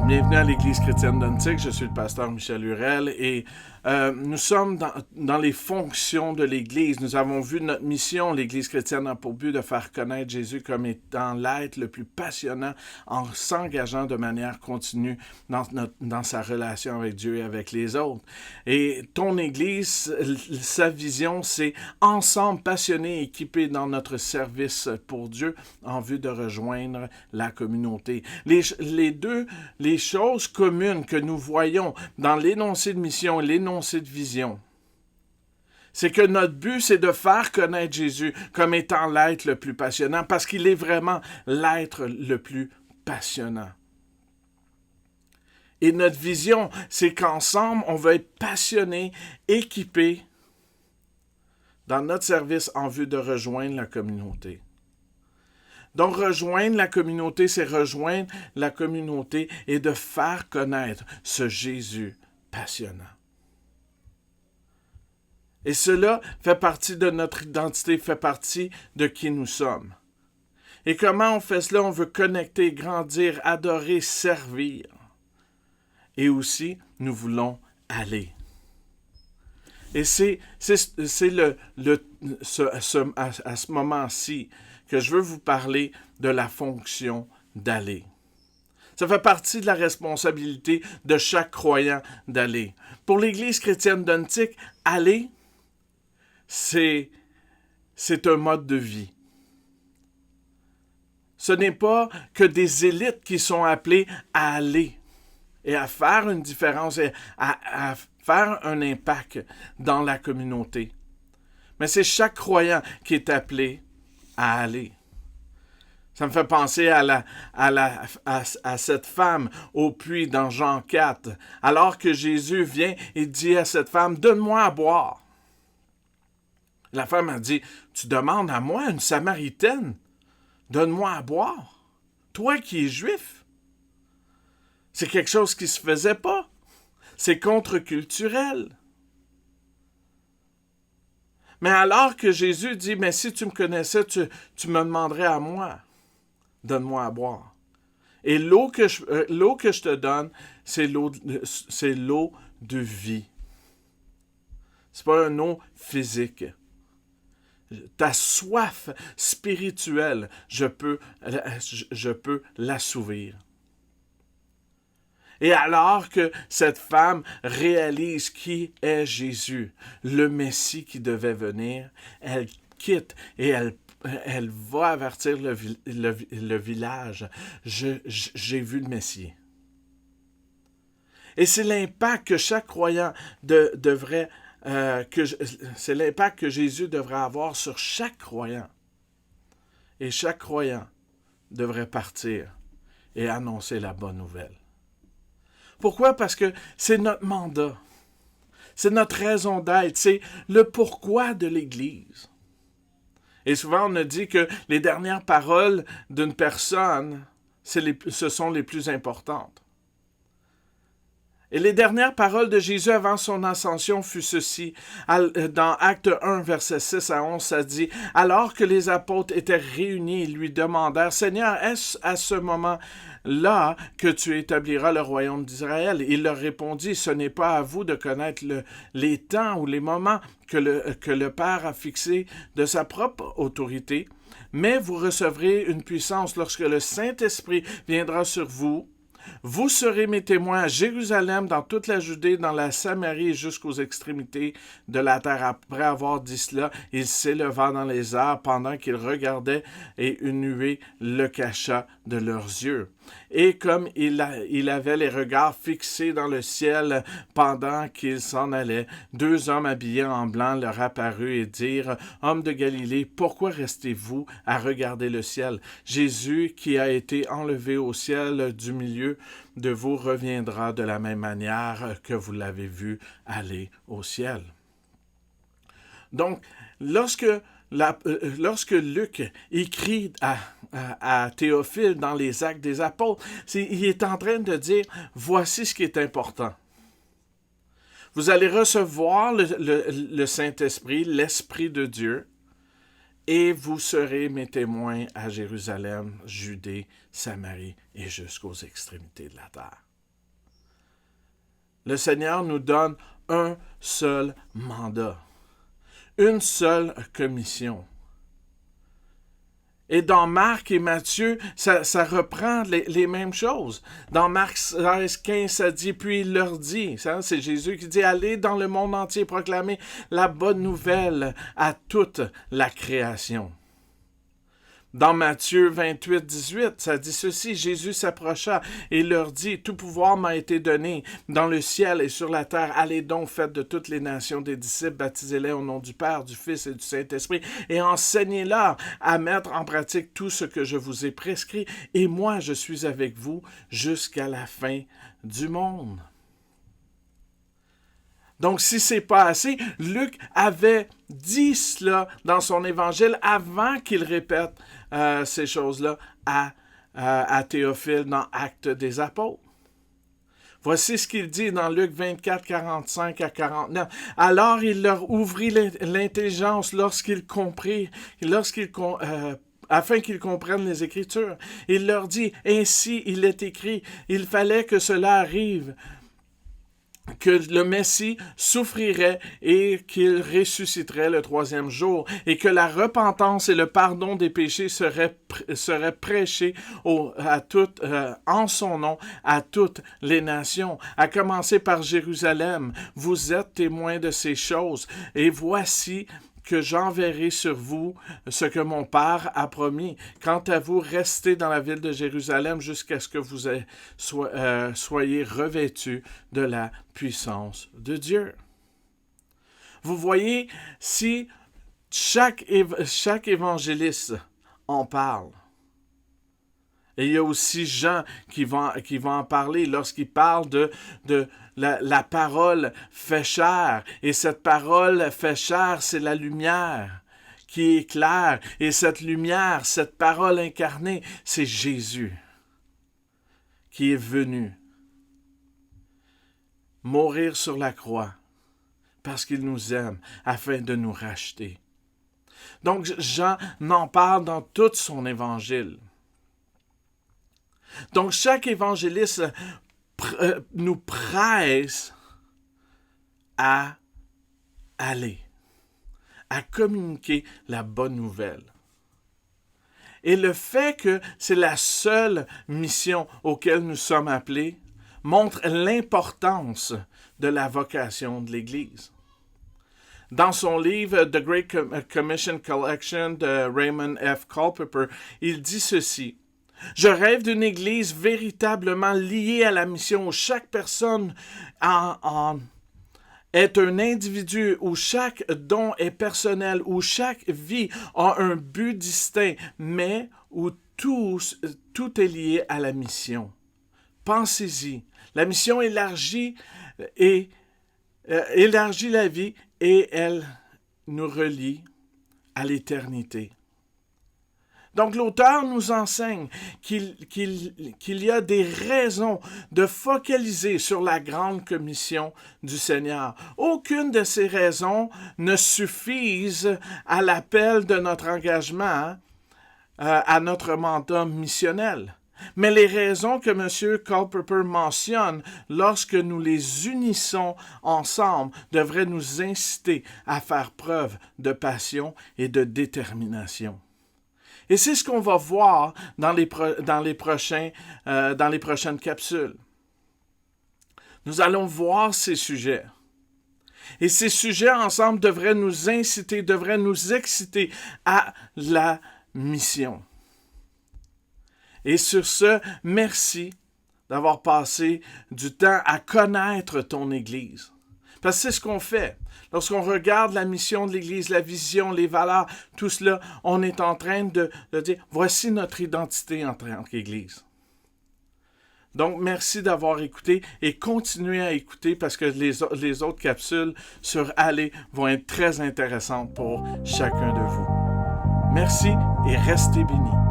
Bienvenue à l'Église chrétienne d'Antique, je suis le pasteur Michel Hurel et nous sommes dans les fonctions de l'Église. Nous avons vu notre mission, l'Église chrétienne a pour but de faire connaître Jésus comme étant l'être le plus passionnant en s'engageant de manière continue dans sa relation avec Dieu et avec les autres. Et ton Église, sa vision, c'est ensemble passionnés et équipés dans notre service pour Dieu en vue de rejoindre la communauté. Les choses communes que nous voyons dans l'énoncé de mission et l'énoncé de vision, c'est que notre but, c'est de faire connaître Jésus comme étant l'être le plus passionnant, parce qu'il est vraiment l'être le plus passionnant. Et notre vision, c'est qu'ensemble, on va être passionnés, équipés dans notre service en vue de rejoindre la communauté. Donc, rejoindre la communauté, c'est rejoindre la communauté et de faire connaître ce Jésus passionnant. Et cela fait partie de notre identité, fait partie de qui nous sommes. Et comment on fait cela? On veut connecter, grandir, adorer, servir. Et aussi, nous voulons aller. Et c'est à ce moment-ci que je veux vous parler de la fonction d'aller. Ça fait partie de la responsabilité de chaque croyant d'aller. Pour l'Église chrétienne d'Antique, aller, c'est un mode de vie. Ce n'est pas que des élites qui sont appelées à aller et à faire une différence et à faire un impact dans la communauté. Mais c'est chaque croyant qui est appelé à aller. Ça me fait penser à cette femme au puits dans Jean 4. Alors que Jésus vient et dit à cette femme, « Donne-moi à boire. » La femme a dit, « Tu demandes à moi, une Samaritaine, donne-moi à boire. Toi qui es juif. » C'est quelque chose qui ne se faisait pas. C'est contre-culturel. Mais alors que Jésus dit, « Mais si tu me connaissais, tu me demanderais à moi. Donne-moi à boire. » Et l'eau que je te donne, c'est l'eau de vie. Ce n'est pas une eau physique. Ta soif spirituelle, je peux l'assouvir. Et alors que cette femme réalise qui est Jésus, le Messie qui devait venir, elle quitte et elle va avertir le village. J'ai vu le Messie. Et c'est l'impact que chaque croyant devrait c'est l'impact que Jésus devrait avoir sur chaque croyant. Et chaque croyant devrait partir et annoncer la bonne nouvelle. Pourquoi? Parce que c'est notre mandat. C'est notre raison d'être. C'est le pourquoi de l'Église. Et souvent, on a dit que les dernières paroles d'une personne, ce sont les plus importantes. Et les dernières paroles de Jésus avant son ascension fut ceci. Dans Acte 1, versets 6 à 11, ça dit, « Alors que les apôtres étaient réunis, ils lui demandèrent, « Seigneur, est-ce à ce moment-là que tu établiras le royaume d'Israël? » Il leur répondit, « Ce n'est pas à vous de connaître les temps ou les moments que le Père a fixés de sa propre autorité, mais vous recevrez une puissance lorsque le Saint-Esprit viendra sur vous. Vous serez mes témoins à Jérusalem, dans toute la Judée, dans la Samarie et jusqu'aux extrémités de la terre. » Après avoir dit cela, il s'éleva dans les airs pendant qu'ils regardaient et une nuée le cacha de leurs yeux. Et comme il avait les regards fixés dans le ciel pendant qu'il s'en allait, 2 hommes habillés en blanc leur apparurent et dirent, « Hommes de Galilée, pourquoi restez-vous à regarder le ciel? Jésus qui a été enlevé au ciel du milieu de vous reviendra de la même manière que vous l'avez vu aller au ciel. » Donc, lorsque Luc écrit à Théophile dans les Actes des Apôtres, il est en train de dire, voici ce qui est important. Vous allez recevoir le Saint-Esprit, l'Esprit de Dieu, et vous serez mes témoins à Jérusalem, Judée, Samarie et jusqu'aux extrémités de la terre. Le Seigneur nous donne un seul mandat, une seule commission. Et dans Marc et Matthieu, ça reprend les mêmes choses. Dans Marc 16, 15, ça dit, puis il leur dit, c'est Jésus qui dit, allez dans le monde entier proclamer la bonne nouvelle à toute la création. Dans Matthieu 28, 18, ça dit ceci, Jésus s'approcha et leur dit, tout pouvoir m'a été donné dans le ciel et sur la terre. Allez donc, faites de toutes les nations des disciples, baptisez-les au nom du Père, du Fils et du Saint-Esprit et enseignez-leur à mettre en pratique tout ce que je vous ai prescrit. Et moi, je suis avec vous jusqu'à la fin du monde. Donc, si c'est pas assez, Luc avait dit cela dans son évangile avant qu'il répète ces choses-là à Théophile dans Actes des Apôtres. Voici ce qu'il dit dans Luc 24, 45 à 49. Alors il leur ouvrit l'intelligence afin qu'ils comprennent les Écritures. Il leur dit, ainsi il est écrit, il fallait que cela arrive, que le Messie souffrirait et qu'il ressusciterait le troisième jour, et que la repentance et le pardon des péchés seraient prêchés en son nom à toutes les nations, à commencer par Jérusalem. Vous êtes témoins de ces choses, et voici que j'enverrai sur vous ce que mon Père a promis. Quant à vous, restez dans la ville de Jérusalem jusqu'à ce que vous soyez revêtus de la puissance de Dieu. Vous voyez, si chaque évangéliste en parle, et il y a aussi Jean qui va en parler lorsqu'il parle de la parole fait chair. Et cette parole fait chair, c'est la lumière qui éclaire. Et cette lumière, cette parole incarnée, c'est Jésus qui est venu mourir sur la croix parce qu'il nous aime afin de nous racheter. Donc Jean en parle dans tout son évangile. Donc, chaque évangéliste nous presse à aller, à communiquer la bonne nouvelle. Et le fait que c'est la seule mission auquel nous sommes appelés montre l'importance de la vocation de l'Église. Dans son livre The Great Commission Collection de Raymond F. Culpeper, il dit ceci. Je rêve d'une Église véritablement liée à la mission où chaque personne est un individu, où chaque don est personnel, où chaque vie a un but distinct, mais où tout est lié à la mission. Pensez-y. La mission élargit la vie et elle nous relie à l'éternité. Donc, l'auteur nous enseigne qu'il y a des raisons de focaliser sur la grande commission du Seigneur. Aucune de ces raisons ne suffisent à l'appel de notre engagement, à notre mandat missionnel. Mais les raisons que M. Culpeper mentionne, lorsque nous les unissons ensemble, devraient nous inciter à faire preuve de passion et de détermination. Et c'est ce qu'on va voir dans les prochaines capsules. Nous allons voir ces sujets. Et ces sujets ensemble devraient nous inciter, devraient nous exciter à la mission. Et sur ce, merci d'avoir passé du temps à connaître ton Église. Parce que c'est ce qu'on fait. Lorsqu'on regarde la mission de l'Église, la vision, les valeurs, tout cela, on est en train de dire, voici notre identité en tant qu'Église. Donc, merci d'avoir écouté et continuez à écouter parce que les autres capsules sur Aller vont être très intéressantes pour chacun de vous. Merci et restez bénis.